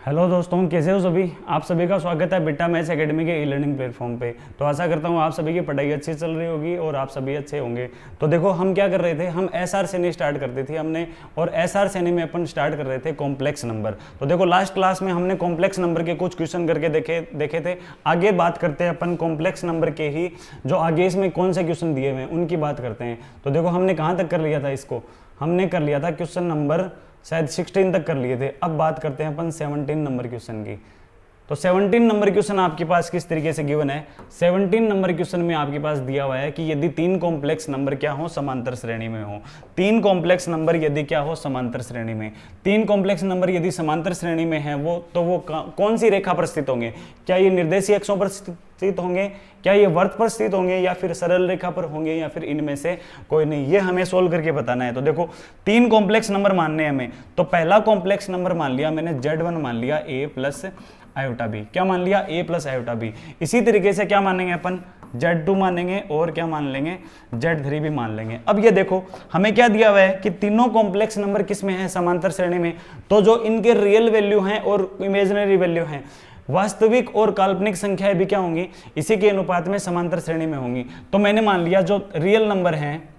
Hello दोस्तों, कैसे हो सभी। आप सभी का स्वागत है बिट्टा मैथ्स एकेडमी के ई लर्निंग प्लेटफॉर्म पे। तो आशा करता हूँ आप सभी की पढ़ाई अच्छी चल रही होगी और आप सभी अच्छे होंगे। तो देखो हम क्या कर रहे थे, हम एसआर श्रेणी स्टार्ट करती थी हमने, और एसआर श्रेणी में अपन स्टार्ट कर रहे थे कॉम्प्लेक्स नंबर। तो देखो लास्ट क्लास में हमने कॉम्प्लेक्स नंबर के कुछ क्वेश्चन करके देखे थे। आगे बात करते हैं अपन कॉम्प्लेक्स नंबर के ही, जो आगे इसमें कौन से क्वेश्चन दिए हुए हैं उनकी बात करते हैं। तो देखो हमने कहाँ तक कर लिया था इसको, हमने कर लिया था क्वेश्चन नंबर शायद 16 तक कर लिए थे। अब बात करते हैं अपन 17 नंबर क्वेश्चन की। तो 17 नंबर क्वेश्चन आपके पास किस तरीके से गिवन है। 17 नंबर क्वेश्चन में आपके पास दिया हुआ है कि यदि तीन कॉम्प्लेक्स नंबर क्या हो, समांतर श्रेणी में हो। तीन कॉम्प्लेक्स नंबर यदि क्या हो, समांतर श्रेणी में। तीन कॉम्प्लेक्स नंबर यदि समांतर श्रेणी में है वो कौन सी रेखा पर स्थित होंगे। क्या ये निर्देशीय अक्षों पर स्थित होंगे, क्या ये वर्त पर स्थित होंगे, या फिर सरल रेखा पर होंगे, या फिर इनमें से कोई नहीं। ये हमें सोल्व करके बताना है। तो देखो तीन कॉम्प्लेक्स नंबर मानने हैं हमें। तो पहला कॉम्प्लेक्स नंबर मान लिया मैंने Z1 मान लिया a प्लस आयोटा बी। क्या मान लिया, a प्लस आयोटा बी। इसी तरीके से क्या मानेंगे अपन, Z2 मानेंगे, और क्या मान लेंगे, Z3 भी मान लेंगे। अब ये देखो हमें क्या दिया हुआ है कि तीनों कॉम्प्लेक्स नंबर किस में है, समांतर श्रेणी में। तो जो इनके रियल वैल्यू हैं और इमेजिनरी वैल्यू हैं, वास्तविक और काल्पनिक संख्याएं भी क्या होंगी, इसी के अनुपात में समांतर श्रेणी में होंगी। तो मैंने मान लिया जो रियल नंबर हैं,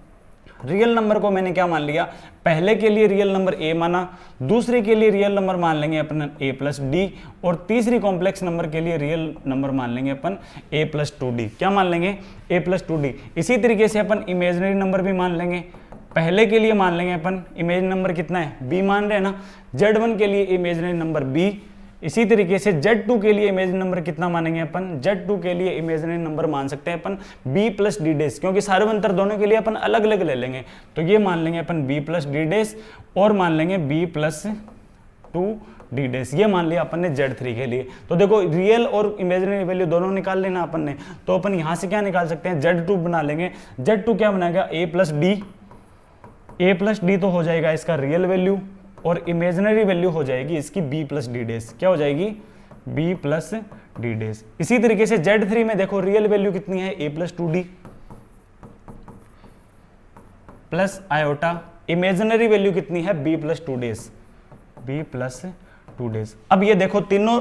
रियल नंबर को मैंने क्या मान लिया, पहले के लिए रियल नंबर a माना, दूसरे के लिए रियल नंबर मान लेंगे अपन a प्लस डी, और तीसरी कॉम्प्लेक्स नंबर के लिए रियल नंबर मान लेंगे अपन a प्लस 2d। क्या मान लेंगे, a प्लस 2d। इसी तरीके से अपन इमेजिनरी नंबर भी मान लेंगे। पहले के लिए मान लेंगे अपन इमेजिनरी नंबर कितना है, b मान रहे हैं ना। Z1 के लिए इमेजिनरी नंबर b। इसी तरीके से Z2 के लिए इमेजिनरी नंबर कितना मानेंगे अपन, Z2 के लिए इमेजिनरी नंबर मान सकते हैं अपन b प्लस डी डेस, क्योंकि सार्वंतर दोनों के लिए अपन अलग अलग ले लेंगे। तो ये मान लेंगे अपन b प्लस डी डेस, और मान लेंगे b प्लस 2d डेस। ये मान लिया अपन ने Z3 के लिए। तो देखो रियल और इमेजिनरी वैल्यू दोनों निकाल लेना अपन ने। तो अपन यहाँ से क्या निकाल सकते हैं, Z2 बना लेंगे। Z2 क्या बनाएगा, a प्लस डी तो हो जाएगा इसका रियल वैल्यू, और इमेजिनरी वैल्यू हो जाएगी इसकी b प्लस डी डेस। क्या हो जाएगी, b प्लस डी डेस। इसी तरीके से Z3 में देखो रियल वैल्यू कितनी है, a plus 2d plus iota, imaginary value कितनी है, b प्लस 2 डेस, b प्लस 2 डेस। अब ये देखो तीनों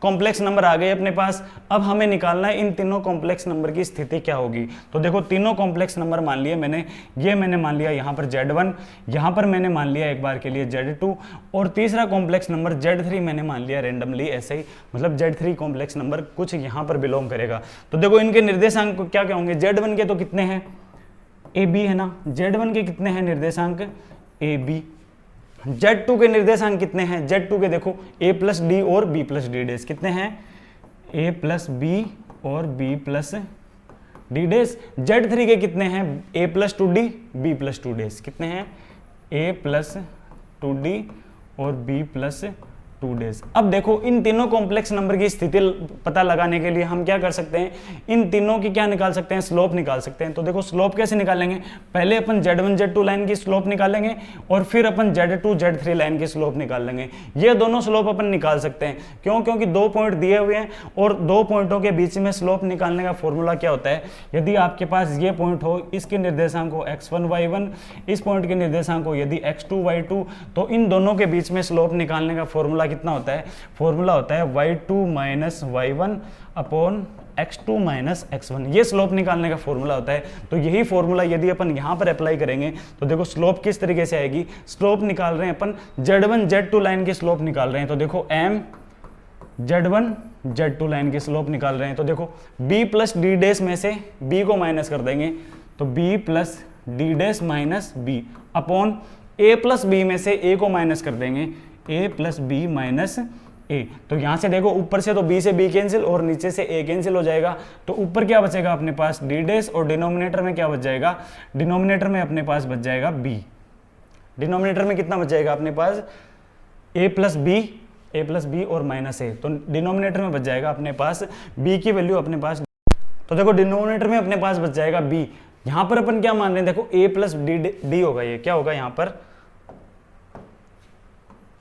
कॉम्प्लेक्स नंबर आ गए अपने पास। अब हमें निकालना है इन तीनों कॉम्प्लेक्स नंबर की स्थिति क्या होगी। तो देखो तीनों कॉम्प्लेक्स नंबर मान लिए मैंने, ये मैंने मान लिया यहाँ पर Z1, यहाँ पर मैंने मान लिया एक बार के लिए Z2, और तीसरा कॉम्प्लेक्स नंबर Z3 मैंने मान लिया रेंडमली ऐसे ही, मतलब Z3 कॉम्प्लेक्स नंबर कुछ यहाँ पर बिलोंग करेगा। तो देखो इनके निर्देशांक क्या क्या होंगे, Z1 के तो कितने हैं, AB है ना, Z1 के कितने हैं निर्देशांक, AB। Z2 के निर्देशांक कितने हैं, Z2 के देखो a प्लस डी और b प्लस डी डेस। कितने हैं, a प्लस बी और b प्लस डी डेस। Z3 के कितने हैं, a plus 2d b plus 2 डेस। कितने हैं, a प्लस 2d और b प्लस 2 डेज। अब देखो इन तीनों कॉम्प्लेक्स नंबर की स्थिति पता लगाने के लिए हम क्या कर सकते हैं, इन तीनों की क्या निकाल सकते हैं, स्लोप निकाल सकते हैं। तो देखो स्लोप कैसे निकालेंगे, पहले अपन Z1 Z2 लाइन की स्लोप निकालेंगे, और फिर अपन Z2 Z3 लाइन की स्लोप निकाल लेंगे। ये दोनों स्लोप अपन निकाल सकते हैं, क्यों, क्योंकि 2 पॉइंट दिए हुए हैं, और 2 पॉइंटों के बीच में स्लोप निकालने का फॉर्मूला क्या होता है, यदि आपके पास ये पॉइंट हो, इसके निर्देशांक हो x1 y1, इस पॉइंट के निर्देशांक हो यदि x2 y2, तो इन दोनों के बीच में स्लोप निकालने का फॉर्मूला कितना होता है, फॉर्मूला होता है y2 minus y1 upon x2 minus x1। ये स्लोप निकालने का फॉर्मूला होता है। तो यही फॉर्मूला यदि अपन यहाँ पर अप्लाई करेंगे तो देखो स्लोप किस तरीके से आएगी। स्लोप निकाल रहे हैं अपन Z1 Z2 लाइन की स्लोप निकाल रहे हैं। तो देखो m Z1 Z2 लाइन की स्लोप निकाल रहे हैं। तो देखो b प्लस डी डेस में से b को माइनस कर देंगे, तो b प्लस डी डेस minus b upon a plus b में से a को माइनस कर देंगे, a plus B minus A. तो यहाँ से देखो ऊपर से तो b से b कैंसिल और नीचे से a कैंसिल हो जाएगा। तो ऊपर क्या बचेगा अपने पास d डेस, और डिनोमिनेटर में क्या बच जाएगा, डिनोमिनेटर में अपने पास बच जाएगा b। डिनोमिनेटर में कितना बच जाएगा अपने पास, a प्लस बी और माइनस ए। तो डिनोमिनेटर में बच जाएगा अपने पास b की वैल्यू अपने पास। तो देखो डिनोमिनेटर में अपने पास बच जाएगा b। यहाँ पर अपन क्या मान रहे हैं, देखो a प्लस डी होगा, ये क्या होगा,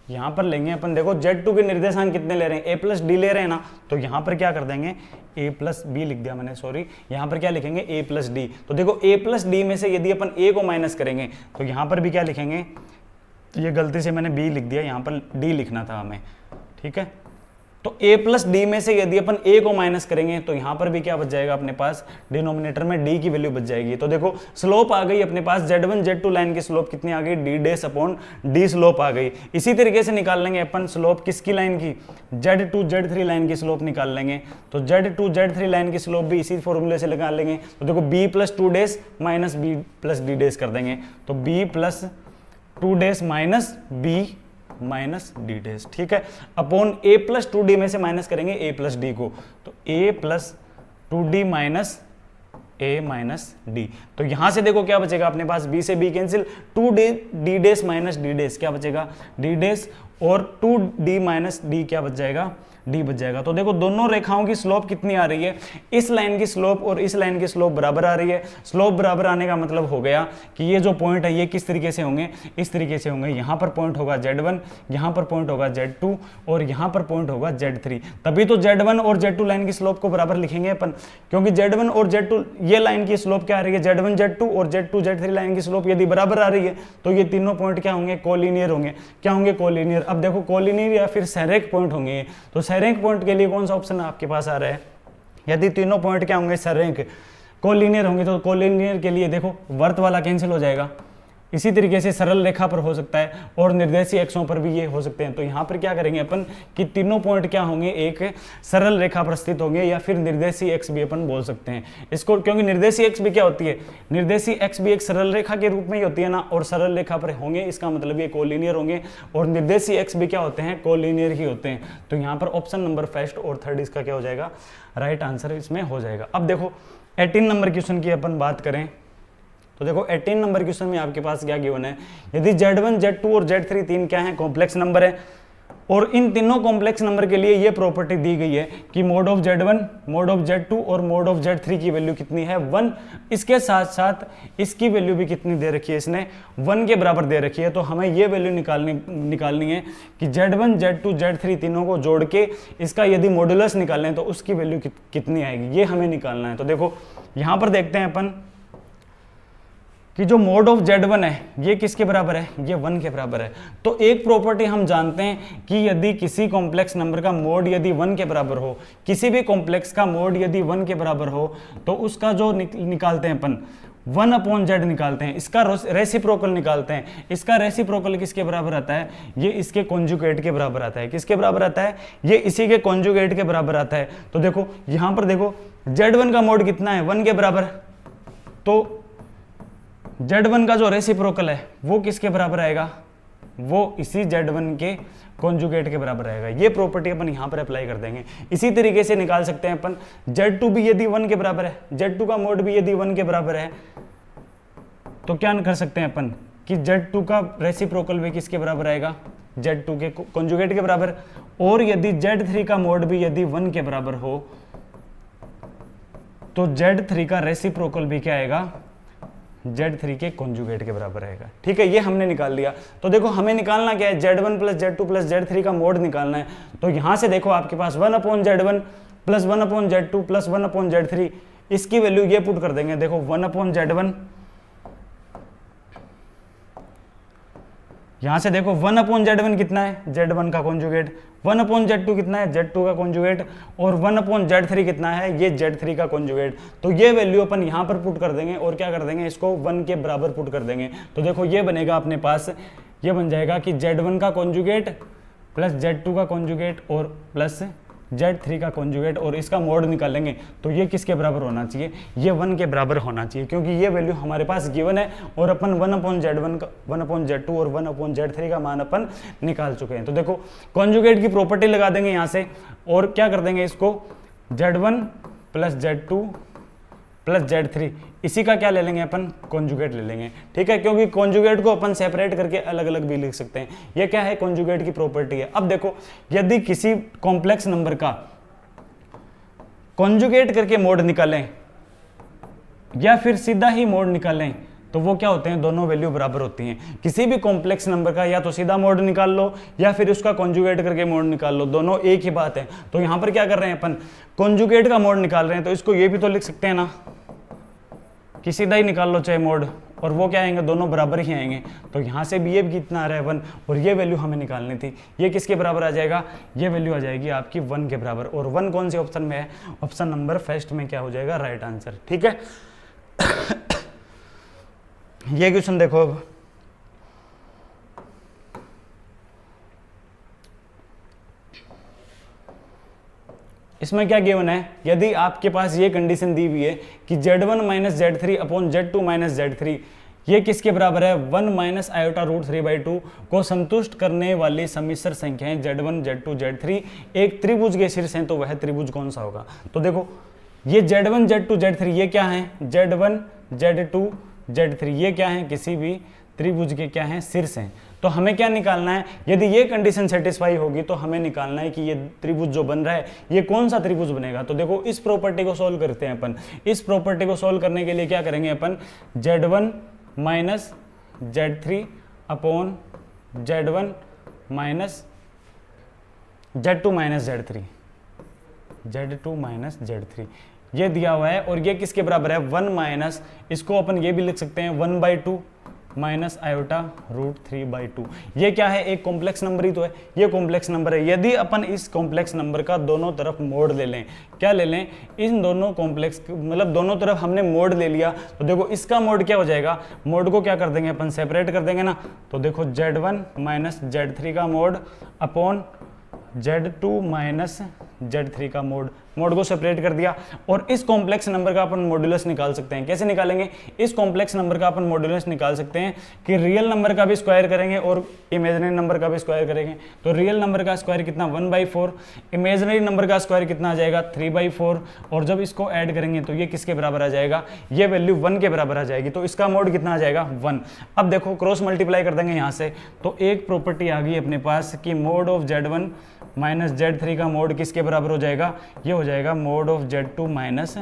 यहाँ पर लेंगे अपन, देखो Z2 के निर्देशांक कितने ले रहे हैं, a प्लस डी ले रहे हैं ना। तो यहाँ पर क्या कर देंगे, a प्लस बी लिख दिया मैंने, सॉरी, यहाँ पर क्या लिखेंगे, a प्लस डी। तो देखो a प्लस डी में से यदि अपन a को माइनस करेंगे तो यहाँ पर भी क्या लिखेंगे, ये गलती से मैंने b लिख दिया, यहाँ पर d लिखना था हमें, ठीक है। तो a प्लस डी में से यदि अपन a को माइनस करेंगे तो यहां पर भी क्या बच जाएगा अपने पास, डिनोमिनेटर में d की वैल्यू बच जाएगी। तो देखो स्लोप आ गई अपने पास, z1 z2 लाइन की स्लोप कितनी आ गई, d dash upon d slope आ गई। इसी तरीके से निकाल लेंगे अपन स्लोप किसकी लाइन की, z2 z3 लाइन की स्लोप निकाल लेंगे। तो z2 z3 लाइन की स्लोप भी इसी फॉर्मूले से निकाल लेंगे। तो देखो b plus 2 dash minus b plus d dash कर देंगे। तो b plus 2 dash minus b minus D dash, ठीक है, अपॉन a प्लस 2d में से माइनस करेंगे a प्लस डी को। तो a plus 2d minus a minus D. तो यहां से देखो क्या बचेगा अपने पास, b से b cancel, 2d dash minus d dash क्या बचेगा, d डैश, और 2d माइनस d क्या बच जाएगा, d बच जाएगा। तो देखो दोनों रेखाओं की स्लोप कितनी आ रही है, इस लाइन की स्लोप और इस लाइन की स्लोप बराबर आ रही है। स्लोप बराबर आने का मतलब हो गया कि ये जो पॉइंट है ये किस तरीके से होंगे, इस तरीके से होंगे। यहाँ पर पॉइंट होगा Z1, यहाँ पर पॉइंट होगा Z2 और यहाँ पर पॉइंट होगा Z3। तभी तो Z1 और Z2 लाइन की स्लोप को बराबर लिखेंगे अपन, क्योंकि Z1 और Z2 ये लाइन की स्लोप क्या आ रही है, Z1 Z2 और Z2 Z3 लाइन की स्लोप यदि बराबर आ रही है तो ये तीनों पॉइंट क्या होंगे, कोलिनियर होंगे। क्या होंगे, कोलिनियर। अब देखो कोलिनियर या फिर सेरेक पॉइंट होंगे। तो सेरेक पॉइंट के लिए कौन सा ऑप्शन आपके पास आ रहा है, यदि तीनों पॉइंट क्या होंगे, सेरेक कोलिनियर होंगे, तो कोलिनियर के लिए देखो वर्त वाला कैंसिल हो जाएगा। इसी तरीके से सरल रेखा पर हो सकता है और निर्देशीय अक्षों पर भी ये हो सकते हैं। तो यहाँ पर क्या करेंगे अपन कि तीनों पॉइंट क्या होंगे, एक सरल रेखा पर स्थित होंगे या फिर निर्देशीय अक्ष भी अपन बोल सकते हैं इसको, क्योंकि निर्देशीय अक्ष भी क्या होती है, निर्देशीय अक्ष भी एक सरल रेखा के रूप में ही होती है ना, और सरल रेखा पर होंगे इसका मतलब ये कोलिनियर होंगे, और निर्देशीय अक्ष भी क्या होते हैं, कोलिनियर ही होते हैं। तो यहाँ पर ऑप्शन नंबर फर्स्ट और थर्ड इसका क्या हो जाएगा, राइट आंसर इसमें हो जाएगा। अब देखो 18 नंबर क्वेश्चन की अपन बात करें तो देखो 18 नंबर क्वेश्चन में आपके पास क्या गिवन है, यदि Z1 Z2 और Z3 तीन क्या है, कॉम्प्लेक्स नंबर है, और इन तीनों कॉम्प्लेक्स नंबर के लिए ये प्रॉपर्टी दी गई है कि mod of Z1, mode of Z2 और मोड ऑफ Z3 की वैल्यू कितनी है, 1। इसके साथ साथ इसकी वैल्यू भी कितनी दे रखी है, इसने 1 के बराबर दे रखी है। तो हमें ये वैल्यू निकालनी है कि Z1 Z2 Z3 तीनों को जोड़ के इसका यदि मॉडुलस निकालें तो उसकी वैल्यू कितनी आएगी, ये हमें निकालना है। तो देखो यहाँ पर देखते हैं अपन कि जो मोड ऑफ Z1 है ये किसके बराबर है, ये 1 के बराबर है। तो एक प्रॉपर्टी हम जानते हैं कि यदि किसी कॉम्प्लेक्स नंबर का मोड यदि 1 के बराबर हो, किसी भी कॉम्प्लेक्स का मोड यदि 1 के बराबर हो, तो उसका जो निकालते हैं अपन 1/z निकालते हैं, इसका रेसिप्रोकल निकालते हैं। इसका रेसिप्रोकल किसके बराबर आता है, ये इसके कॉन्जुगेट के बराबर आता है। किसके बराबर आता है, ये इसी के कॉन्जुगेट के बराबर आता है। तो देखो यहाँ पर देखो Z1 का मोड कितना है, 1 के बराबर, तो Z1 का जो रेसिप्रोकल है वो किसके बराबर आएगा, वो इसी Z1 के कॉन्जुगेट के बराबर आएगा। ये प्रॉपर्टी अपन यहाँ पर अप्लाई कर देंगे। इसी तरीके से निकाल सकते हैं अपन Z2 भी यदि 1 के बराबर है, Z2 का मोड भी यदि 1 के बराबर है, तो क्या कर सकते हैं अपन कि Z2 का रेसिप्रोकल भी किसके बराबर आएगा, Z2 के कॉन्जुगेट के बराबर। और यदि Z3 का मोड भी यदि 1 के बराबर हो तो Z3 का रेसिप्रोकल भी क्या आएगा, Z3 के कॉन्जुगेट के बराबर रहेगा। ठीक है, ये हमने निकाल लिया। तो देखो हमें निकालना क्या है, Z1 plus Z2 plus Z3 का मोड निकालना है। तो यहां से देखो आपके पास 1/Z1 plus 1/Z2 plus 1/Z3, इसकी वैल्यू ये पुट कर देंगे। देखो 1/Z1, यहां से देखो 1/Z1 कितना है, Z1 का कॉन्जुगेट, 1/Z2 कितना है, Z2 का कॉन्जुगेट, और 1/Z3 कितना है, ये Z3 का कॉन्जुगेट। तो ये वैल्यू अपन यहां पर पुट कर देंगे और क्या कर देंगे, इसको 1 के बराबर पुट कर देंगे। तो देखो ये बनेगा अपने पास, ये बन जाएगा कि Z1 का कॉन्जुगेट प्लस Z2 का कॉन्जुगेट और प्लस Z3 का कॉन्जुगेट, और इसका मोड निकालेंगे तो ये किसके बराबर होना चाहिए, ये 1 के बराबर होना चाहिए, क्योंकि ये वैल्यू हमारे पास गिवन है और अपन 1/Z1 का 1/Z2 और 1/Z3 का मान अपन निकाल चुके हैं। तो देखो कॉन्जुगेट की प्रॉपर्टी लगा देंगे यहाँ से और क्या कर देंगे, इसको Z1 plus Z2 plus Z3, इसी का क्या ले लेंगे अपन, कॉन्जुगेट ले लेंगे। ठीक है, क्योंकि कॉन्जुगेट को अपन सेपरेट करके अलग अलग भी लिख सकते हैं। ये क्या है, कॉन्जुगेट की प्रॉपर्टी है। अब देखो यदि किसी कॉम्प्लेक्स नंबर का कॉन्जुगेट करके मोड निकालें या फिर सीधा ही मोड निकालें तो वो क्या होते हैं, दोनों वैल्यू बराबर होती हैं। किसी भी कॉम्प्लेक्स नंबर का या तो सीधा मोड निकाल लो या फिर उसका कॉन्जुगेट करके मोड निकाल लो, दोनों एक ही बात है। तो यहां पर क्या कर रहे हैं अपन, कॉन्जुगेट का मोड निकाल रहे हैं, तो इसको ये भी तो लिख सकते हैं ना कि सीधा ही निकाल लो चाहे मोड, और वो क्या आएंगे, दोनों बराबर ही आएंगे। तो यहाँ से भी ये कितना आ रहा है 1, और ये वैल्यू हमें निकालनी थी। ये किसके बराबर आ जाएगा, ये वैल्यू आ जाएगी आपकी 1 के बराबर। और 1 कौन से ऑप्शन में है, ऑप्शन नंबर फर्स्ट में क्या हो जाएगा, राइट आंसर। ठीक है। ये क्वेश्चन देखो अब, इसमें क्या गिवन है, यदि आपके पास ये कंडीशन दी हुई है कि Z1 minus Z3 upon Z2 minus Z3 ये किसके बराबर है, 1 माइनस आयोटा रूट 3/2 को संतुष्ट करने वाली सम्मिश्र संख्याएं Z1 Z2 Z3 एक त्रिभुज के शीर्ष हैं, तो वह त्रिभुज कौन सा होगा। तो देखो ये Z1 Z2 Z3 ये क्या है, Z1 Z2 Z3 ये क्या है, किसी भी त्रिभुज के क्या हैं, शीर्ष हैं। तो हमें क्या निकालना है, यदि ये कंडीशन सेटिस्फाई होगी तो हमें निकालना है कि ये त्रिभुज जो बन रहा है ये कौन सा त्रिभुज बनेगा। तो देखो इस प्रॉपर्टी को सॉल्व करते हैं अपन। इस प्रॉपर्टी को सॉल्व करने के लिए क्या करेंगे अपन, Z1 minus Z3 upon Z1 minus Z2 minus Z3, Z2 minus Z3 ये दिया हुआ है। और ये किसके बराबर है, 1 माइनस, इसको अपन ये भी लिख सकते हैं 1/2 माइनस आयोटा रूट 3/2। ये क्या है, एक कॉम्प्लेक्स नंबर ही तो है, ये कॉम्प्लेक्स नंबर है। यदि अपन इस कॉम्प्लेक्स नंबर का दोनों तरफ मोड ले लें, क्या ले लें, इन दोनों कॉम्प्लेक्स मतलब दोनों तरफ हमने मोड ले लिया, तो देखो इसका मोड क्या हो जाएगा, मोड को क्या कर देंगे अपन, सेपरेट कर देंगे ना। तो देखो Z1 माइनस Z3 का mode upon Z2 minus Z3 का मोड को सेपरेट कर दिया। और इस कॉम्प्लेक्स नंबर का अपन मॉड्यूलस निकाल सकते हैं। कैसे निकालेंगे, इस कॉम्प्लेक्स नंबर का अपन मॉड्यूलस निकाल सकते हैं कि रियल नंबर का भी स्क्वायर करेंगे और इमेजिनरी नंबर का भी स्क्वायर करेंगे। तो रियल नंबर का स्क्वायर कितना, 1/4, इमेजिनरी नंबर का स्क्वायर कितना आ जाएगा, 3/4, और जब इसको ऐड करेंगे तो ये किसके बराबर आ जाएगा, ये वैल्यू 1 के बराबर आ जाएगी। तो इसका मोड कितना आ जाएगा, 1। अब देखो क्रॉस मल्टीप्लाई कर देंगे यहाँ से, तो एक प्रॉपर्टी आ गई अपने पास कि mod of Z1 minus Z3 का मोड किसके बराबर हो जाएगा, ये हो जाएगा mode of Z2 minus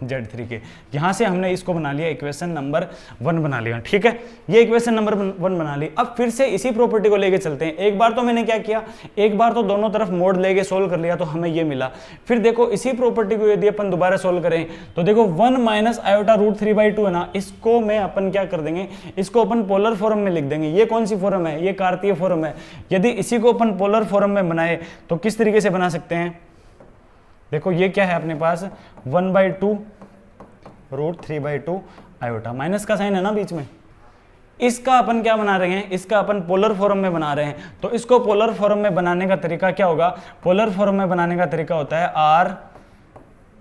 Z3 के। यहाँ से हमने इसको बना लिया इक्वेशन नंबर 1 बना लिया। ठीक है, ये इक्वेशन नंबर 1 बना ली। अब फिर से इसी प्रॉपर्टी को लेके चलते हैं। एक बार तो मैंने क्या किया, एक बार तो दोनों तरफ मोड लेके सोल्व कर लिया, तो हमें ये मिला। फिर देखो इसी प्रॉपर्टी को यदि अपन दोबारा सोल्व करें तो देखो 1 माइनस आयोटा रूट 3/2 है ना, इसको में अपन क्या कर देंगे, इसको अपन पोलर फॉर्म में लिख देंगे। ये कौन सी फॉर्म है, ये कार्तीय फॉर्म है। यदि इसी को अपन पोलर फॉर्म में बनाए तो किस तरीके से बना सकते हैं, देखो ये क्या है अपने पास, 1/2 रूट 3/2 आयोटा, माइनस का साइन है ना बीच में। इसका अपन क्या बना रहे हैं, इसका अपन पोलर फॉर्म में बना रहे हैं। तो इसको पोलर फॉर्म में बनाने का तरीका क्या होगा, पोलर फॉर्म में बनाने का तरीका होता है r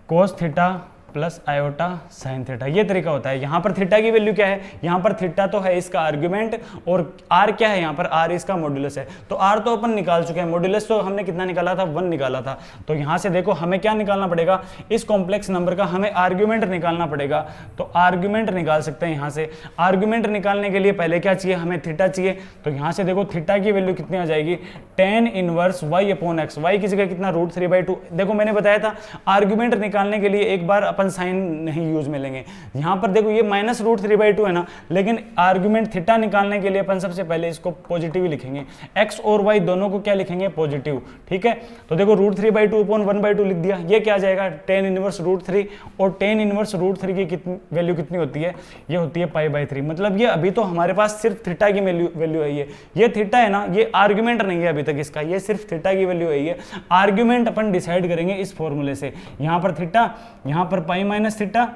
cos theta plus iota sine theta, ये तरीका होता है। यहाँ पर थीटा की वैल्यू क्या है, यहाँ पर थीटा तो है इसका आर्गुमेंट, और r क्या है, यहाँ पर r इसका मॉड्यूलस है। तो r तो अपन निकाल चुके हैं, मॉड्यूलस तो हमने कितना निकाला था, 1 निकाला था। तो यहाँ से देखो हमें क्या निकालना पड़ेगा, इस कॉम्प्लेक्स नंबर का हमें आर्ग्यूमेंट निकालना पड़ेगा। तो आर्ग्यूमेंट निकाल सकते हैं यहाँ से। आर्ग्यूमेंट निकालने के लिए पहले क्या चाहिए, हमें थीटा चाहिए। तो यहाँ से देखो थीटा की वैल्यू कितनी आ जाएगी, tan inverse y upon x, y की जगह कितना, रूट 3/2। देखो मैंने बताया था आर्ग्यूमेंट निकालने के लिए एक बार अपन साइन नहीं यूज में लेंगे। यहां पर देखो ये माइनस रूट 3/2 है ना, लेकिन आर्गुमेंट थीटा निकालने के लिए अपन सबसे पहले इसको पॉजिटिव ही लिखेंगे, x और y दोनों को क्या लिखेंगे, पॉजिटिव। ठीक है, तो देखो रूट 3/2 अपॉन 1/2 लिख दिया। ये क्या आ जाएगा, tan इनवर्स रूट 3, और tan इनवर्स रूट 3 की वैल्यू कितनी होती है, ये होती है π/3। मतलब ये अभी तो हमारे पास सिर्फ थीटा की वैल्यू है। ये थीटा है ना, ये आर्गुमेंट नहीं है अभी तक इसका, ये सिर्फ थीटा की वैल्यू है। ये आर्गुमेंट अपन डिसाइड करेंगे इस फॉर्मूले से। यहाँ पर थीटा, यहाँ पर पाई माइनस थीटा,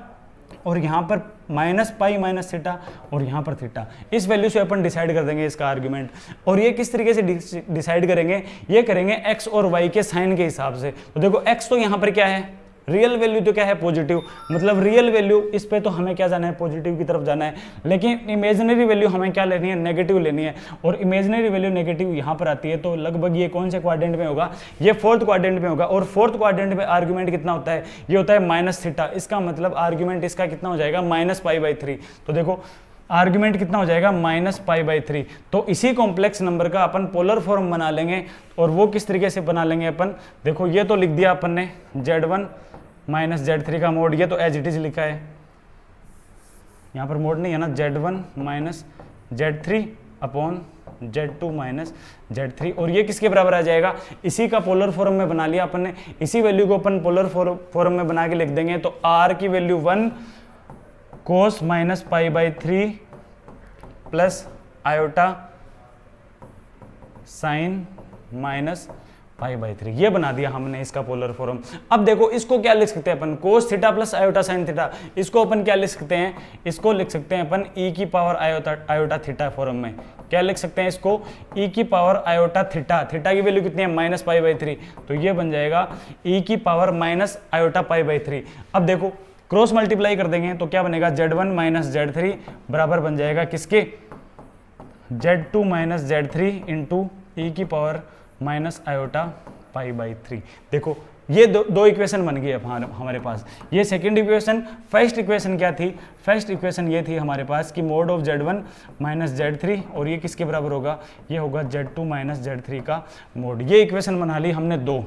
और यहाँ पर माइनस पाई माइनस थीटा, और यहाँ पर थीटा। इस वैल्यू से अपन डिसाइड कर देंगे इसका आर्गुमेंट। और ये किस तरीके से डिसाइड करेंगे, ये करेंगे x और y के साइन के हिसाब से। तो देखो x तो यहाँ पर क्या है, रियल वैल्यू तो क्या है, पॉजिटिव। मतलब रियल वैल्यू इस पे तो हमें क्या जाना है, पॉजिटिव की तरफ जाना है। लेकिन इमेजिनरी वैल्यू हमें क्या लेनी है, नेगेटिव लेनी है। और इमेजिनरी वैल्यू नेगेटिव यहाँ पर आती है, तो लगभग ये कौन से क्वाड्रेंट में होगा, ये फोर्थ क्वाड्रेंट में होगा। और फोर्थ क्वाड्रेंट में आर्गुमेंट कितना होता है, ये होता है माइनस थीटा। इसका मतलब आर्गुमेंट इसका कितना हो जाएगा, माइनस π/3। तो देखो आर्गुमेंट कितना हो जाएगा, माइनस π/3। तो इसी कॉम्प्लेक्स नंबर का अपन पोलर फॉर्म बना लेंगे। और वो किस तरीके से बना लेंगे अपन, देखो ये तो लिख दिया अपन ने Z1 माइनस Z3 का मोड, ये तो एज इट इज लिखा है, यहाँ पर मोड नहीं है ना, Z1 minus Z3 upon Z2 minus Z3। और ये किसके बराबर आ जाएगा, इसी का पोलर फॉर्म में बना लिया अपन ने। इसी वैल्यू को अपन पोलर फॉर्म में बना के लिख देंगे। तो r की value 1 cos minus π/3 plus iota sine minus pi by 3, ये बना दिया हमने इसका पोलर फॉर्म। अब देखो इसको क्या लिख सकते हैं अपन, cos theta plus iota sine theta, इसको अपन क्या लिख सकते हैं, इसको लिख सकते हैं अपन ई की पावर आयोटा थीटा फॉर्म में। क्या लिख सकते हैं इसको, ई की पावर आयोटा थीटा, थीटा की वैल्यू कितनी है माइनस पाई बाई 3, तो ये बन जाएगा ई की power minus iota pi by 3। अब देखो क्रॉस मल्टीप्लाई कर देंगे तो क्या बनेगा, Z1 माइनस Z3 बराबर बन जाएगा किसके, Z2 माइनस Z3 इंटू ई की power minus iota pi by 3। देखो ये दो इक्वेशन बन गई अब हमारे पास। ये सेकंड इक्वेशन, फर्स्ट इक्वेशन क्या थी, फर्स्ट इक्वेशन ये थी हमारे पास कि mod of Z1 minus Z3, और ये किसके बराबर होगा, ये होगा Z2 माइनस Z3 का मोड। ये इक्वेशन बना ली हमने दो,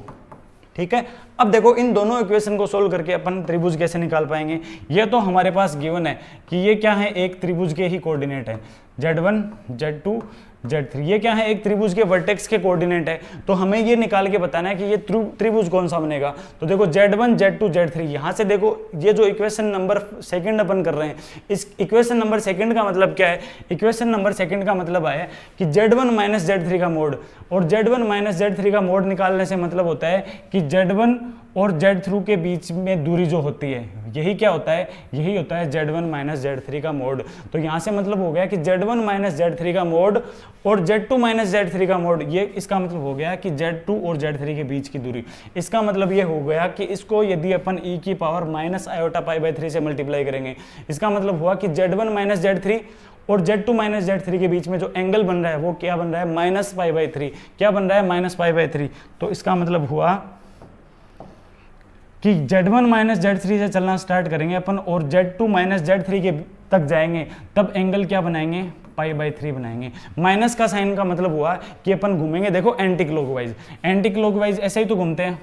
ठीक है। अब देखो इन दोनों इक्वेशन को सोल्व करके अपन त्रिभुज कैसे निकाल पाएंगे। ये तो हमारे पास गिवन है कि ये क्या है, एक त्रिभुज के ही कोऑर्डिनेट है, Z1 Z2 Z3, ये क्या है, एक त्रिभुज के वर्टेक्स के कोऑर्डिनेट है। तो हमें ये निकाल के बताना है कि ये त्रिभुज कौन सा बनेगा। तो देखो Z1 Z2 Z3, यहाँ से देखो ये जो इक्वेशन नंबर सेकंड अपन कर रहे हैं, इस इक्वेशन नंबर सेकंड का मतलब क्या है, इक्वेशन नंबर सेकंड का मतलब है कि Z1 माइनस Z3 का मोड, और Z1 माइनस Z3 का मोड निकालने से मतलब होता है कि Z1 और Z3 के बीच में दूरी जो होती है, यही क्या होता है, यही होता है Z1 माइनस Z3 का मोड। तो यहाँ से मतलब हो गया कि Z1 माइनस Z3 का मोड और Z2 माइनस Z3 का मोड, ये इसका मतलब हो गया कि Z2 और Z3 के बीच की दूरी। इसका मतलब ये हो गया कि इसको यदि अपन e की power minus iota pi by 3 से मल्टीप्लाई करेंगे, इसका मतलब हुआ कि Z1 माइनस Z3 और Z2 माइनस Z3 के बीच में जो एंगल बन रहा है वो क्या बन रहा है, माइनस पाई बाई 3। क्या बन रहा है, माइनस पाई बाई 3। तो इसका मतलब हुआ कि Z1 माइनस Z3 से चलना स्टार्ट करेंगे अपन और Z2 माइनस Z3 के तक जाएंगे, तब एंगल क्या बनाएंगे, पाई बाई 3 बनाएंगे। माइनस का साइन का मतलब हुआ कि अपन घूमेंगे, देखो एंटी क्लॉकवाइज, एंटी क्लॉकवाइज ऐसे ही तो घूमते हैं,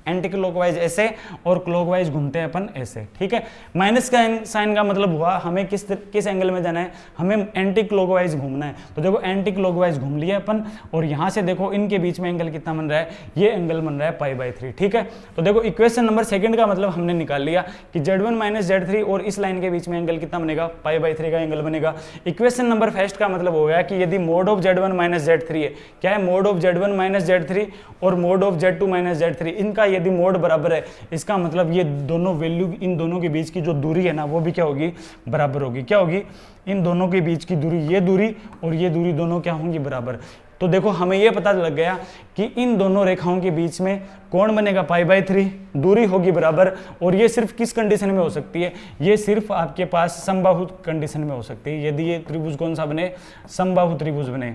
एंटी क्लॉकवाइज ऐसे और क्लॉकवाइज घूमते हैं अपन ऐसे, ठीक है। माइनस का साइन का मतलब हुआ हमें किस एंगल में जाना है, हमें एंटी क्लॉकवाइज घूमना है। तो देखो एंटी क्लॉकवाइज घूम लिया अपन, और यहाँ से देखो इनके बीच में एंगल कितना बन रहा है, ये एंगल बन रहा है पाई बाई 3, ठीक है। तो देखो इक्वेशन नंबर सेकंड का मतलब हमने निकाल लिया कि Z1 माइनस Z3 और इस लाइन के बीच में एंगल कितना बनेगा, पाई बाई 3 का एंगल बनेगा। इक्वेशन नंबर फर्स्ट का मतलब हो गया कि यदि mode of Z1 minus Z3 है, क्या है, mod of Z1 minus Z3 और mode of Z2 minus Z3, इनका यदि मोड बराबर है, इसका मतलब ये दोनों वैल्यू, इन दोनों के बीच की जो दूरी है ना, वो भी क्या होगी, बराबर होगी। क्या होगी, इन दोनों के बीच की दूरी, ये दूरी और ये दूरी दोनों क्या होंगी, बराबर। तो देखो हमें ये पता लग गया कि इन दोनों रेखाओं के बीच में कोण बनेगा पाई बाई 3, दूरी होगी बराबर। और ये सिर्फ किस कंडीशन में हो सकती है, ये सिर्फ आपके पास समबाहु कंडीशन में हो सकती है, यदि ये त्रिभुज कौन सा बने, समबाहु त्रिभुज बने।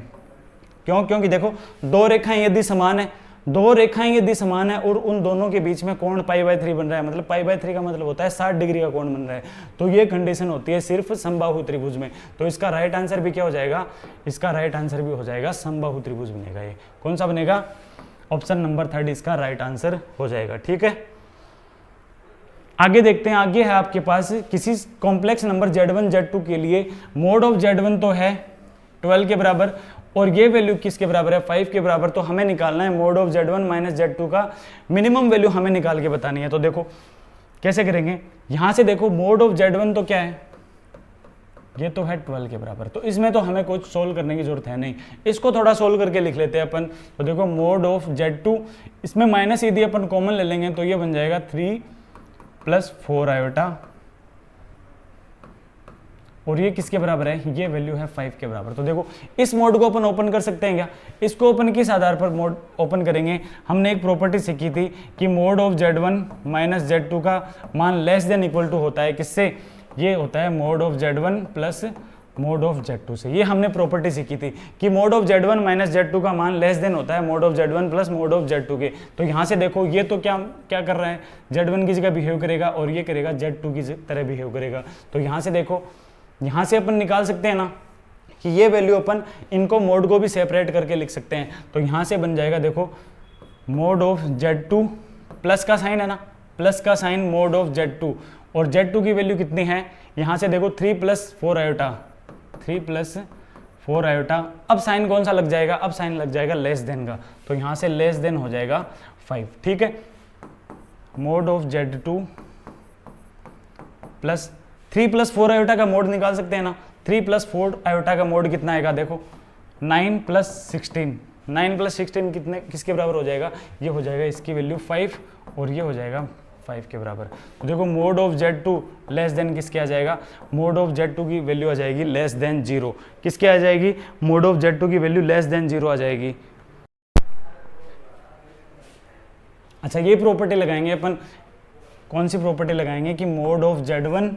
क्यों, क्योंकि देखो दो रेखाएं यदि समान है, दो रेखाएं यदि समान है और उन दोनों के बीच में कोण पाई बाई 3 बन रहा है, मतलब पाई बाई 3 का मतलब होता है 60 डिग्री का कोण बन रहा है, तो ये कंडीशन होती है सिर्फ समबाहु त्रिभुज में। तो इसका राइट आंसर भी क्या हो जाएगा, इसका राइट आंसर भी हो जाएगा समबाहु त्रिभुज बनेगा। ये कौन सा बनेगा, ऑप्शन नंबर 3 इसका राइट आंसर हो जाएगा, ठीक है। आगे देखते हैं, आगे है आपके पास किसी कॉम्प्लेक्स नंबर Z1 Z2 के लिए मोड ऑफ Z1 तो है 12 के बराबर, और ये वैल्यू किसके बराबर है, 5 के बराबर। तो हमें निकालना है mod of Z1 minus Z2 का मिनिमम वैल्यू हमें निकाल के बतानी है। तो देखो कैसे करेंगे, यहां से देखो मोड ऑफ Z1 तो क्या है, ये तो है 12 के बराबर, तो इसमें तो हमें कुछ सोल्व करने की जरूरत है नहीं, इसको थोड़ा सोल्व करके लिख लेते हैं अपन। तो देखो मोड ऑफ Z2, इसमें माइनस यदि अपन कॉमन ले लेंगे तो ये बन जाएगा 3 + 4 आयोटा, और ये किसके बराबर है, ये वैल्यू है 5 के बराबर। तो देखो इस मोड को अपन ओपन कर सकते हैं क्या, इसको अपन किस आधार पर मोड ओपन करेंगे, हमने एक प्रॉपर्टी सीखी थी कि mod of Z1 minus Z2 का मान लेस देन इक्वल टू होता है किससे, ये होता है mod of Z1 plus mode of Z2 से। ये हमने प्रॉपर्टी सीखी थी कि mod of Z1 minus Z2 का मान लेस देन होता है mod of Z1 plus mode of Z2 के। तो यहाँ से देखो ये तो क्या कर रहे हैं, Z1 की जगह बिहेव करेगा और ये करेगा Z2 की तरह बिहेव करेगा। तो यहाँ से देखो, यहाँ से अपन निकाल सकते हैं ना कि ये वैल्यू अपन इनको मोड को भी सेपरेट करके लिख सकते हैं। तो यहाँ से बन जाएगा देखो मोड ऑफ Z2, प्लस का साइन है ना, प्लस का साइन मोड ऑफ Z2, और Z2 की वैल्यू कितनी है, यहाँ से देखो 3 + 4 आयोटा, 3 + 4 आयोटा। अब साइन कौन सा लग जाएगा, अब साइन लग जाएगा लेस देन का, तो यहाँ से लेस देन हो जाएगा 5, ठीक है। Mod of Z2 plus 3 + 4 iota का मोड निकाल सकते हैं ना, 3 + 4 आयोटा का मोड कितना आएगा, देखो 9 + 16, 9 + 16 कितने किसके बराबर हो जाएगा, ये हो जाएगा इसकी वैल्यू 5 और ये हो जाएगा 5 के बराबर। तो देखो mode of Z2 less than किसके आ जाएगा, मोड ऑफ Z2 की वैल्यू आ जाएगी लेस देन 0, किसके आ जाएगी, मोड ऑफ Z2 की वैल्यू लेस देन 0 आ जाएगी। अच्छा ये प्रॉपर्टी लगाएंगे अपन, कौन सी प्रॉपर्टी लगाएंगे कि mod of Z1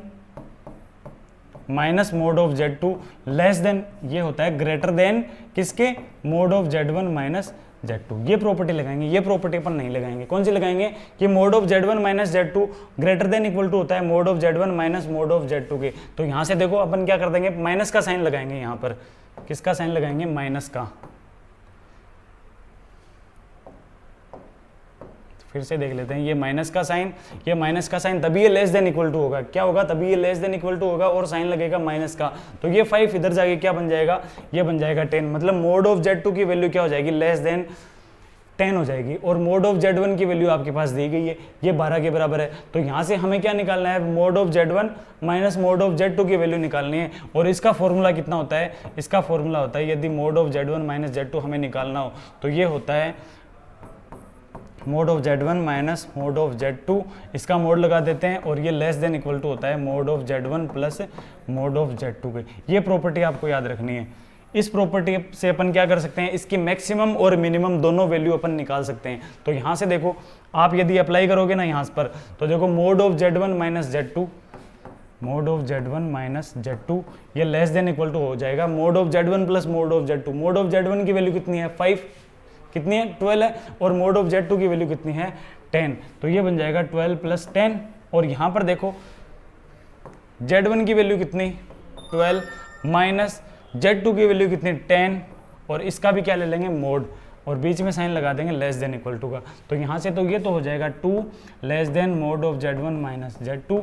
minus mod of Z2 less than, ये होता है ग्रेटर देन किसके, mode of Z1 minus Z2, ये प्रॉपर्टी लगाएंगे। ये प्रॉपर्टी अपन नहीं लगाएंगे, कौन सी लगाएंगे कि mod of Z1 minus Z2 greater than equal to होता है mod of Z1 minus mod of Z2 के। तो यहाँ से देखो अपन क्या कर देंगे, माइनस का साइन लगाएंगे, यहाँ पर किसका साइन लगाएंगे, माइनस का। फिर से देख लेते हैं, ये माइनस का साइन, ये माइनस का साइन, तभी ये लेस देन इक्वल टू होगा, क्या होगा, तभी ये लेस देन इक्वल टू होगा और साइन लगेगा माइनस का। तो ये 5 इधर जाके क्या बन जाएगा, ये बन जाएगा 10, मतलब मोड ऑफ Z2 की वैल्यू क्या हो जाएगी, लेस देन 10 हो जाएगी। और मोड ऑफ Z1 की वैल्यू आपके पास दी गई है, ये 12 के बराबर है। तो यहाँ से हमें क्या निकालना है, mod of Z1 minus mod of Z2 की वैल्यू निकालनी है। और इसका फॉर्मूला कितना होता है, इसका फॉर्मूला होता है, यदि mode of Z1 minus Z2 हमें निकालना हो तो ये होता है mod of Z1 minus mod of Z2, इसका मोड लगा देते हैं और ये लेस देन इक्वल टू होता है mod of Z1 plus mode of Z2 के। ये प्रॉपर्टी आपको याद रखनी है। इस प्रॉपर्टी से अपन क्या कर सकते हैं, इसकी मैक्सिमम और मिनिमम दोनों वैल्यू अपन निकाल सकते हैं। तो यहाँ से देखो आप यदि अप्लाई करोगे ना यहाँ पर, तो देखो mode of Z1 minus Z2, mode of Z1 minus Z2 ये लेस देन इक्वल टू हो जाएगा mode of Z1 plus mode of Z2। Mode of Z1 की वैल्यू कितनी है, 5, कितनी है, 12 है, और मोड ऑफ Z2 की वैल्यू कितनी है, 10। तो ये बन जाएगा 12 + 10। और यहाँ पर देखो Z1 की वैल्यू कितनी, 12 माइनस Z2 की वैल्यू कितनी, 10, और इसका भी क्या ले लेंगे, मोड, और बीच में साइन लगा देंगे लेस देन इक्वल टू का। तो यहाँ से तो ये तो हो जाएगा 2 less than mode of Z1 minus Z2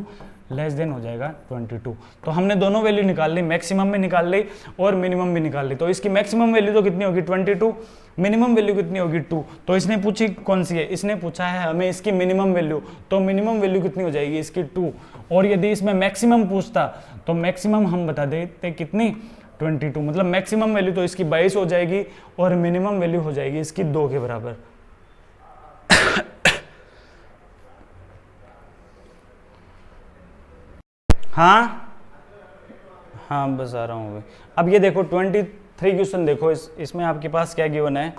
less than हो जाएगा 22। तो हमने दोनों वैल्यू निकाल ली, मैक्सिमम भी निकाल ली और मिनिमम भी निकाल ली। तो इसकी मैक्सिमम वैल्यू तो कितनी होगी, 22, मिनिमम वैल्यू कितनी होगी, 2। तो इसने पूछी कौन सी है, इसने पूछा है हमें इसकी मिनिमम वैल्यू, तो मिनिमम वैल्यू कितनी हो जाएगी इसकी, 2। और यदि इसमें मैक्सिमम पूछता तो मैक्सिमम हम बता देते कितनी, 22, मतलब मैक्सिमम वैल्यू तो इसकी 22 हो जाएगी और मिनिमम वैल्यू हो जाएगी इसकी 2 के बराबर। हाँ हाँ बस आ रहा हूँ। अब ये देखो 23 क्वेश्चन देखो, इसमें आपके पास क्या गिवन है,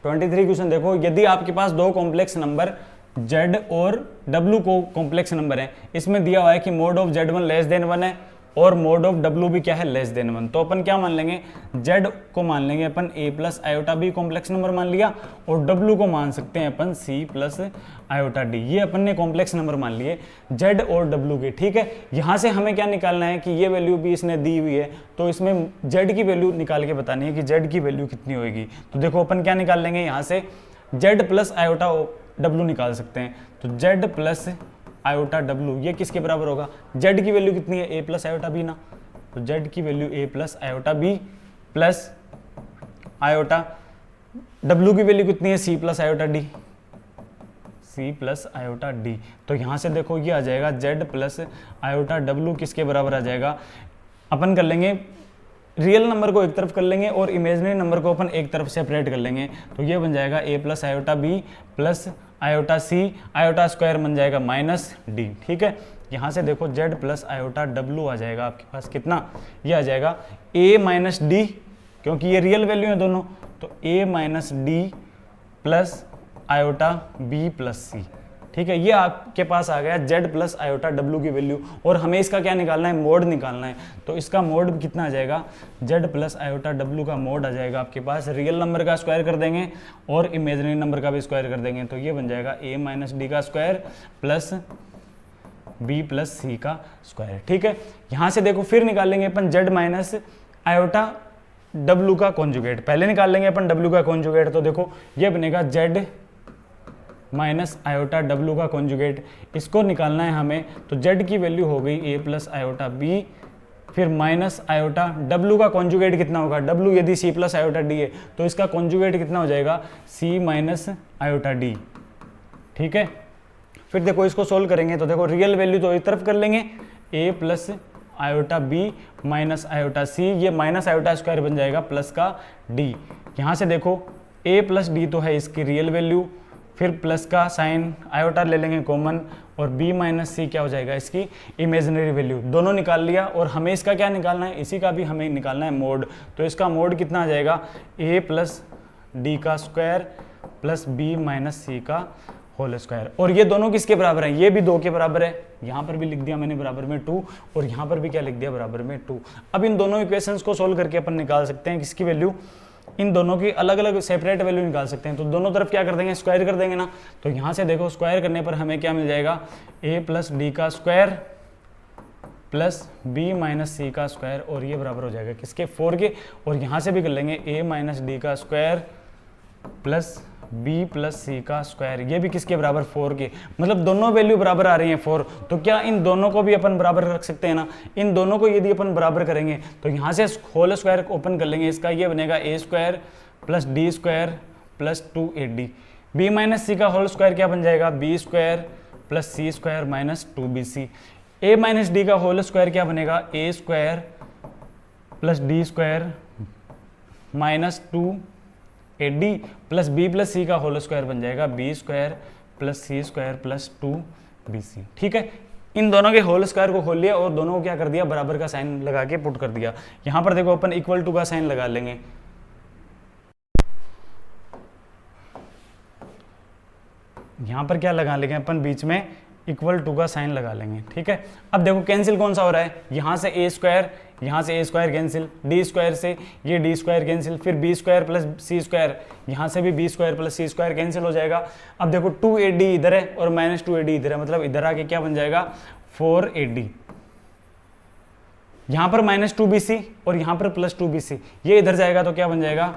क्वेश्चन देखो, यदि आपके पास दो कॉम्प्लेक्स नंबर Z और W को कॉम्प्लेक्स नंबर है, इसमें दिया हुआ है कि mod of Z1 less than 1 है और मोड ऑफ W भी क्या है, लेस देन 1। तो अपन क्या मान लेंगे, Z को मान लेंगे अपन a plus iota b complex number मान लिया, और W को मान सकते हैं अपन c प्लस आयोटा d। ये अपन ने कॉम्प्लेक्स नंबर मान लिए Z और W के, ठीक है। यहाँ से हमें क्या निकालना है कि ये वैल्यू भी इसने दी हुई है, तो इसमें Z की वैल्यू निकाल के बतानी है कि Z की वैल्यू कितनी होगी। तो देखो अपन क्या निकाल लेंगे, यहाँ से Z प्लस आयोटा W निकाल सकते हैं। तो Z प्लस आयोटा W ये किसके बराबर होगा, Z की वैल्यू कितनी है, a प्लस आयोटा b ना। तो Z की value a plus iota b plus iota W की वैल्यू कितनी है, c plus iota d, c plus iota d। तो यहाँ से देखो ये आ जाएगा Z प्लस आयोटा W किसके बराबर आ जाएगा, अपन कर लेंगे रियल नंबर को एक तरफ कर लेंगे और इमेजिनरी नंबर को अपन एक तरफ सेपरेट कर लेंगे। तो ये बन जाएगा a plus iota b plus iota c, iota square बन जाएगा माइनस d, ठीक है। यहाँ से देखो Z प्लस आयोटा W आ जाएगा आपके पास कितना, ये आ जाएगा a माइनस d, क्योंकि ये रियल वैल्यू है दोनों, तो a minus d plus iota b plus c, ठीक है। ये आपके पास आ गया Z प्लस आयोटा W की वैल्यू, और हमें इसका क्या निकालना है, मोड निकालना है। तो इसका मोड कितना आ जाएगा, Z प्लस आयोटा W का मोड आ जाएगा आपके पास, रियल नंबर का स्क्वायर कर देंगे और इमेजिनरी नंबर का भी स्क्वायर कर देंगे। तो ये बन जाएगा a माइनस d का square plus b plus c का स्क्वायर, ठीक है। यहाँ से देखो फिर निकाल लेंगे अपन Z माइनस आयोटा W का कॉन्जुगेट, पहले निकाल लेंगे अपन W का कॉन्जुगेट। तो देखो ये बनेगा Z माइनस आयोटा W का कॉन्जुगेट, इसको निकालना है हमें। तो Z की वैल्यू हो गई a प्लस आयोटा b, फिर माइनस आयोटा W का कॉन्जुगेट कितना होगा, W यदि c प्लस आयोटा d है तो इसका कॉन्जुगेट कितना हो जाएगा, c माइनस आयोटा d, ठीक है। फिर देखो इसको सोल्व करेंगे तो देखो रियल वैल्यू तो एक तरफ कर लेंगे, a plus iota b minus iota c, ये माइनस आयोटा स्क्वायर बन जाएगा प्लस का d। यहाँ से देखो a प्लस डी तो है इसकी रियल वैल्यू, फिर प्लस का साइन आयोटा ले लेंगे कॉमन, और b माइनस सी क्या हो जाएगा इसकी इमेजिनरी वैल्यू। दोनों निकाल लिया, और हमें इसका क्या निकालना है, इसी का भी हमें निकालना है मोड। तो इसका मोड कितना आ जाएगा, a प्लस डी का square plus b minus C का होल स्क्वायर। और ये दोनों किसके बराबर हैं, ये भी 2 के बराबर है, यहाँ पर भी लिख दिया मैंने बराबर में 2, और यहाँ पर भी क्या लिख दिया बराबर में 2। अब इन दोनों इक्वेशंस को सोल्व करके अपन निकाल सकते हैं किसकी वैल्यू, इन दोनों की अलग अलग सेपरेट वैल्यू निकाल सकते हैं। तो दोनों तरफ क्या कर देंगे, स्क्वायर कर देंगे ना। तो यहाँ से देखो स्क्वायर करने पर हमें क्या मिल जाएगा, a प्लस डी का square plus b minus C का स्क्वायर, और ये बराबर हो जाएगा किसके, 4 के। और यहाँ से भी कर लेंगे a माइनस डी का square plus b plus C का स्क्वायर, ये भी किसके बराबर, 4 के। मतलब दोनों वैल्यू बराबर आ रही हैं 4, तो क्या इन दोनों को भी अपन बराबर रख सकते हैं ना। इन दोनों को यदि अपन बराबर करेंगे तो यहाँ से होल स्क्वायर ओपन कर लेंगे, इसका ये बनेगा a square plus D square plus 2ad। b minus C का होल स्क्वायर क्या बन जाएगा, b square plus C square minus 2bc। a minus D का होल स्क्वायर क्या बनेगा, a square plus D square minus 2ad plus b plus C का whole square बन जाएगा b square plus C square plus 2bc। ठीक है, इन दोनों के होल स्क्वायर को खोल लिया और दोनों को क्या कर दिया, बराबर का साइन लगा के पुट कर दिया। यहाँ पर देखो अपन इक्वल टू का साइन लगा लेंगे, यहाँ पर क्या लगा लेंगे अपन, बीच में इक्वल टू का साइन लगा लेंगे। ठीक है, अब देखो कैंसिल कौन सा हो रहा है, यहाँ से a स्क्वायर, यहाँ से a square cancel, d square से ये d स्क्वायर कैंसिल, फिर b square plus c square, यहाँ से भी b square plus c square cancel हो जाएगा। अब देखो 2ad इधर है और माइनस 2ad इधर है, मतलब इधर आके क्या बन जाएगा, 4ad। यहाँ पर माइनस 2bc और यहाँ पर प्लस 2bc, ये इधर जाएगा तो क्या बन जाएगा,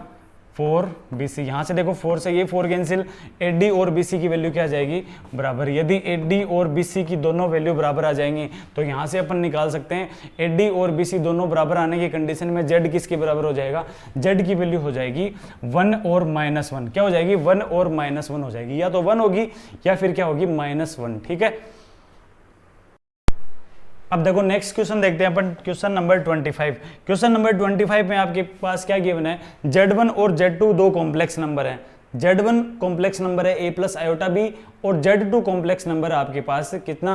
4bc। यहाँ से देखो 4 से ये 4 कैंसिल, ad और bc की वैल्यू क्या आ जाएगी, बराबर। यदि ad और bc की दोनों वैल्यू बराबर आ जाएंगी तो यहाँ से अपन निकाल सकते हैं ad और bc दोनों बराबर आने की कंडीशन में z किसके बराबर हो जाएगा, z की वैल्यू हो जाएगी 1 और -1। क्या हो जाएगी, 1 और -1 हो जाएगी, या तो 1 होगी या फिर क्या होगी, -1। ठीक है, अब देखो नेक्स्ट क्वेश्चन देखते हैं अपन, क्वेश्चन नंबर 25। क्वेश्चन नंबर 25 में आपके पास क्या गिवन है, Z1 और Z2 दो कॉम्प्लेक्स नंबर हैं। Z1 कॉम्प्लेक्स नंबर है a प्लस आयोटा b, और Z2 कॉम्प्लेक्स नंबर है आपके पास कितना,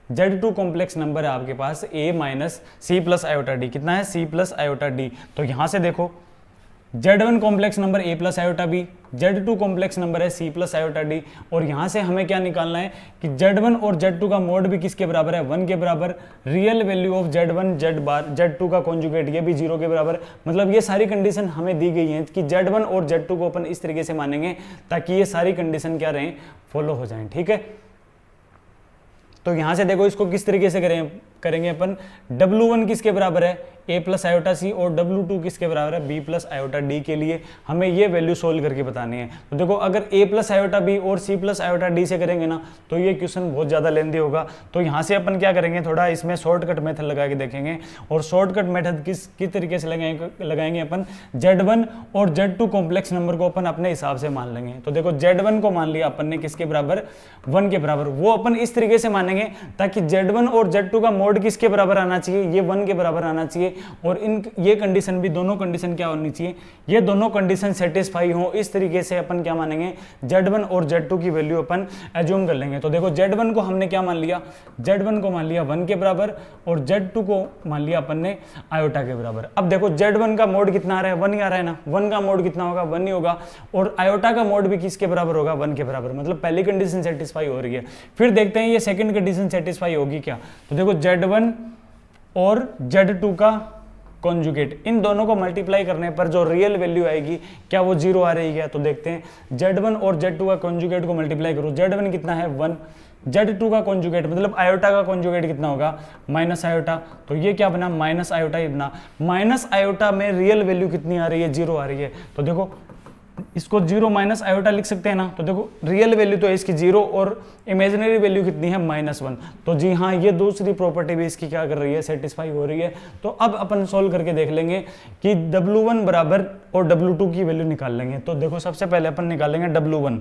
Z2 कॉम्प्लेक्स नंबर है आपके पास a minus C plus iota d, कितना है, c प्लस आयोटा d। तो यहाँ से देखो Z1 complex number a plus iota b, Z2 complex number है c प्लस आयोटा d, और यहाँ से हमें क्या निकालना है कि Z1 और Z2 का मोड भी किसके बराबर है, 1 के बराबर। Real value of Z1 Z bar Z2 का कॉन्जुगेट ये भी 0 के बराबर। मतलब ये सारी कंडीशन हमें दी गई है कि Z1 और Z2 को अपन इस तरीके से मानेंगे ताकि ये सारी कंडीशन क्या रहें, फॉलो हो जाएं। ठीक है, तो यहाँ से देखो इसको किस तरीके से करेंगे अपन, W1 किसके बराबर है, a प्लस आयोटा सी, और W2 किसके बराबर है, b प्लस आयोटा डी। के लिए हमें ये वैल्यू सोल्व करके बतानी है। तो देखो अगर a प्लस आयोटा बी और c प्लस आयोटा डी से करेंगे ना तो ये क्वेश्चन बहुत ज़्यादा लेंदी होगा। तो यहाँ से अपन क्या करेंगे, थोड़ा इसमें शॉर्टकट मेथड लगा के देखेंगे, और शॉर्टकट मेथड किस तरीके से लगाएंगे अपन, Z1 और Z2 कॉम्प्लेक्स नंबर को अपन अपने हिसाब से मान लेंगे। तो देखो Z1 को मान लिया अपन ने किसके बराबर, 1 के बराबर। वो अपन इस तरीके से मानेंगे ताकि Z1 और Z2 का मोड किसके बराबर आना चाहिए, ये 1 के बराबर आना चाहिए, और इन ये कंडीशन भी, दोनों कंडीशन क्या होनी चाहिए, ये दोनों कंडीशन सेटिस्फाई हो। इस तरीके से अपन क्या मानेंगे, Z1 और Z2 की वैल्यू अपन एज्यूम कर लेंगे। तो देखो Z1 को हमने क्या मान लिया, Z1 को मान लिया 1 के बराबर, और Z2 को मान लिया अपन ने आयोटा के बराबर। अब देखो Z1 का मोड कितना आ रहा है, 1 ही आ रहा है ना, 1 का मोड कितना होगा, 1 ही होगा, और आयोटा का मोड भी किसके बराबर होगा, 1 के बराबर। मतलब पहली कंडीशन सेटिस्फाई हो रही है। फिर देखते हैं ये सेकंड कंडीशन सेटिस्फाई होगी क्या। तो देखो Z1 और Z2 का कॉन्जुगेट, इन दोनों को मल्टीप्लाई करने पर जो रियल वैल्यू आएगी क्या वो 0 आ रही है। तो देखते हैं Z1 और Z2 का कॉन्जुगेट को मल्टीप्लाई करो, Z1 कितना है 1, Z2 का कॉन्जुगेट मतलब आयोटा का कॉन्जुगेट कितना होगा, माइनस आयोटा। तो ये क्या बना, माइनस आयोटा ही बना। माइनस आयोटा में रियल वैल्यू कितनी आ रही है, 0 आ रही है। तो देखो इसको 0 माइनस आयोटा लिख सकते हैं ना। तो देखो रियल वैल्यू तो है इसकी 0 और इमेजिनरी वैल्यू कितनी है, -1। तो जी हाँ, ये दूसरी प्रॉपर्टी भी इसकी क्या कर रही है, सेटिस्फाई हो रही है। तो अब अपन सोल्व करके देख लेंगे कि W1 बराबर और W2 की वैल्यू निकाल लेंगे। तो देखो सबसे पहले अपन निकालेंगे W1।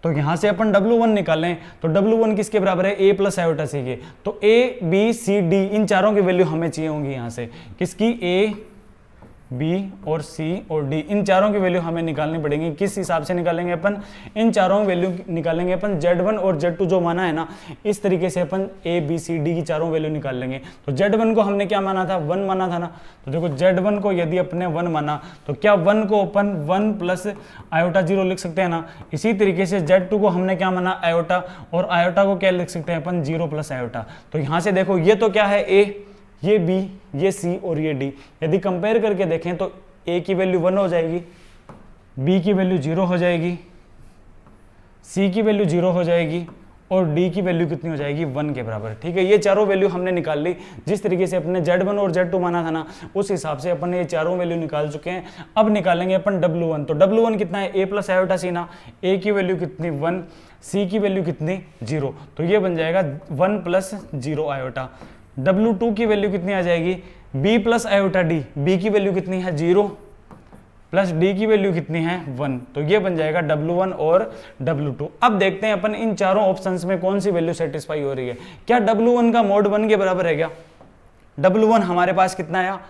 तो यहाँ से अपन W1 निकालें तो W1 किसके बराबर है, A प्लस आयोटा सी के। तो A B C D इन चारों की वैल्यू हमें चाहिए होंगी यहाँ से, किसकी, A B और C और D इन चारों की वैल्यू हमें निकालनी पड़ेगी। किस हिसाब से निकालेंगे अपन, इन चारों की वैल्यू निकालेंगे अपन Z1 और Z2 जो माना है ना, इस तरीके से अपन A B C D की चारों वैल्यू निकाल लेंगे। तो Z1 को हमने क्या माना था, 1 माना था ना, तो देखो Z1 को यदि अपने 1 माना तो क्या 1 को अपन 1 प्लस आयोटा 0 लिख सकते हैं ना। इसी तरीके से Z2 को हमने क्या माना, आयोटा, और आयोटा को क्या लिख सकते हैं अपन, 0 प्लस आयोटा। तो यहाँ से देखो ये तो क्या है, A, ये B, ये C और ये D। यदि कंपेयर करके देखें तो A की वैल्यू 1 हो जाएगी, B की वैल्यू 0 हो जाएगी, C की वैल्यू 0 हो जाएगी और D की वैल्यू कितनी हो जाएगी, 1 के बराबर। ठीक है, ये चारों वैल्यू हमने निकाल ली। जिस तरीके से अपने Z1 और Z2 माना था ना, उस हिसाब से अपन ये चारों वैल्यू निकाल चुके हैं। अब निकालेंगे अपन W1। तो W1 कितना है, A प्लस आयोटा सी ना, A की वैल्यू कितनी, 1, C की वैल्यू कितनी, 0। तो ये बन जाएगा 1 प्लस 0 आयोटा। W2 की वैल्यू कितनी आ जाएगी, B plus iota D, B की वैल्यू कितनी है, 0 प्लस D की वैल्यू कितनी है, 1। तो ये बन जाएगा W1 और W2। अब देखते हैं अपन इन चारों ऑप्शंस में कौन सी वैल्यू सेटिस्फाई हो रही है। क्या W1 का मोड 1 के बराबर है क्या, W1 हमारे पास कितना आया,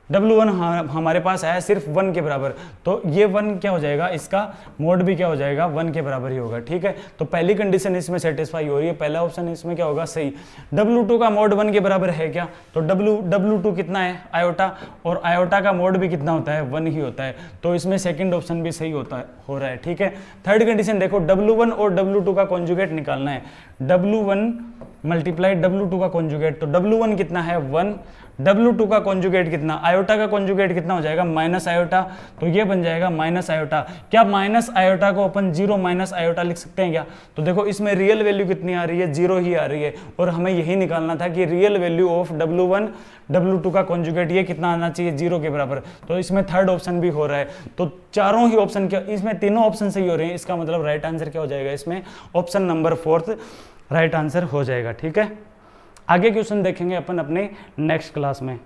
W1 हमारे पास आया सिर्फ 1 के बराबर। तो ये 1 क्या हो जाएगा, इसका मोड भी क्या हो जाएगा, 1 के बराबर ही होगा। ठीक है, तो पहली कंडीशन इसमें सेटिस्फाई हो रही है, पहला ऑप्शन इसमें क्या होगा, सही। W2 का मोड 1 के बराबर है क्या, तो W2 कितना है, आयोटा, और आयोटा का मोड भी कितना होता है, 1 ही होता है। तो इसमें सेकंड ऑप्शन भी सही होता है, हो रहा है। ठीक है, थर्ड कंडीशन देखो, W1 और W2 का कॉन्जुगेट निकालना है। W1 मल्टीप्लाई W2 का कॉन्जुगेट, तो W1 कितना है, 1, W2 का कॉन्जुगेट कितना, आयोटा का कॉन्जुगेट कितना हो जाएगा, माइनस आयोटा। तो ये बन जाएगा माइनस आयोटा। क्या माइनस आयोटा को अपन 0 माइनस आयोटा लिख सकते हैं क्या, तो देखो इसमें रियल वैल्यू कितनी आ रही है, 0 ही आ रही है। और हमें यही निकालना था कि real value of W1 W2 का कॉन्जुगेट ये कितना आना चाहिए, 0 के बराबर। तो इसमें थर्ड ऑप्शन भी हो रहा है। तो चारों ही ऑप्शन क्या, इसमें तीनों ऑप्शन सही हो रहे हैं। इसका मतलब राइट आंसर क्या हो जाएगा, इसमें ऑप्शन नंबर 4 राइट आंसर हो जाएगा। ठीक है, आगे क्वेश्चन देखेंगे अपन अपने नेक्स्ट क्लास में।